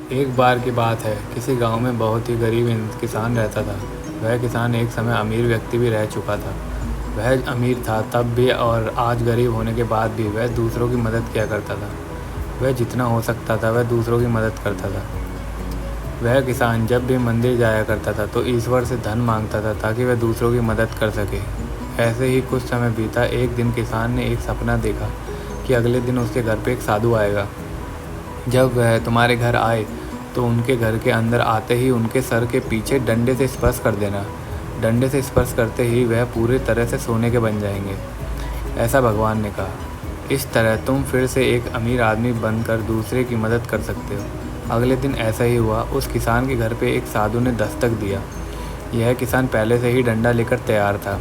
एक बार की बात है, किसी गांव में बहुत ही गरीब किसान रहता था। वह किसान एक समय अमीर व्यक्ति भी रह चुका था। वह अमीर था तब भी और आज गरीब होने के बाद भी वह दूसरों की मदद किया करता था। वह जितना हो सकता था वह दूसरों की मदद करता था। वह किसान जब भी मंदिर जाया करता था तो ईश्वर से धन मांगता था ताकि वह दूसरों की मदद कर सके। ऐसे ही कुछ समय बीता। एक दिन किसान ने एक सपना देखा कि अगले दिन उसके घर पे एक साधु आएगा। जब वह तुम्हारे घर आए तो उनके घर के अंदर आते ही उनके सर के पीछे डंडे से स्पर्श कर देना। डंडे से स्पर्श करते ही वह पूरी तरह से सोने के बन जाएंगे, ऐसा भगवान ने कहा। इस तरह तुम फिर से एक अमीर आदमी बनकर दूसरे की मदद कर सकते हो। अगले दिन ऐसा ही हुआ। उस किसान के घर पे एक साधु ने दस्तक दिया। यह किसान पहले से ही डंडा लेकर तैयार था।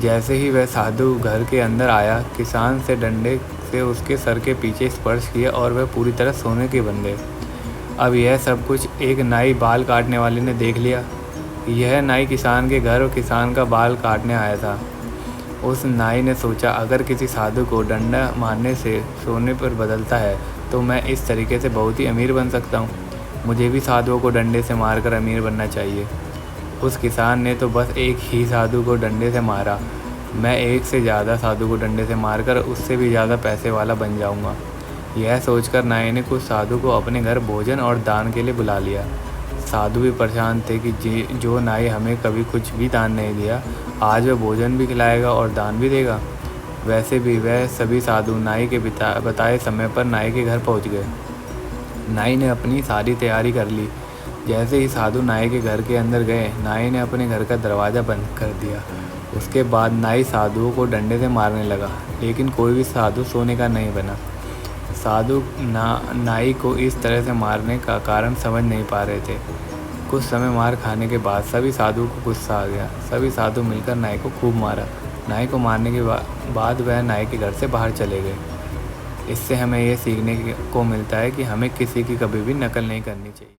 जैसे ही वह साधु घर के अंदर आया, किसान से डंडे से उसके सर के पीछे स्पर्श किया और वह पूरी तरह सोने के बन गए। अब यह सब कुछ एक नाई बाल काटने वाले ने देख लिया। यह नाई किसान के घर और किसान का बाल काटने आया था। उस नाई ने सोचा, अगर किसी साधु को डंडा मारने से सोने पर बदलता है तो मैं इस तरीके से बहुत ही अमीर बन सकता हूँ। मुझे भी साधुओं को डंडे से मारकर अमीर बनना चाहिए। उस किसान ने तो बस एक ही साधु को डंडे से मारा। मैं एक से ज़्यादा साधु को डंडे से मारकर उससे भी ज़्यादा पैसे वाला बन जाऊँगा। यह सोचकर नाई ने कुछ साधु को अपने घर भोजन और दान के लिए बुला लिया। साधु भी परेशान थे कि जो नाई हमें कभी कुछ भी दान नहीं दिया, आज वह भोजन भी खिलाएगा और दान भी देगा। वैसे भी वह सभी साधु नाई के बताए समय पर नाई के घर पहुंच गए। नाई ने अपनी सारी तैयारी कर ली। जैसे ही साधु नाई के घर के अंदर गए, नाई ने अपने घर का दरवाज़ा बंद कर दिया। उसके बाद नाई साधुओं को डंडे से मारने लगा, लेकिन कोई भी साधु सोने का नहीं बना। साधु नाई को इस तरह से मारने का कारण समझ नहीं पा रहे थे। कुछ समय मार खाने के बाद सभी साधुओं को गुस्सा आ गया। सभी साधु मिलकर नाई को खूब मारा। नाई को मारने के बाद वह नाई के घर से बाहर चले गए। इससे हमें ये सीखने को मिलता है कि हमें किसी की कभी भी नकल नहीं करनी चाहिए।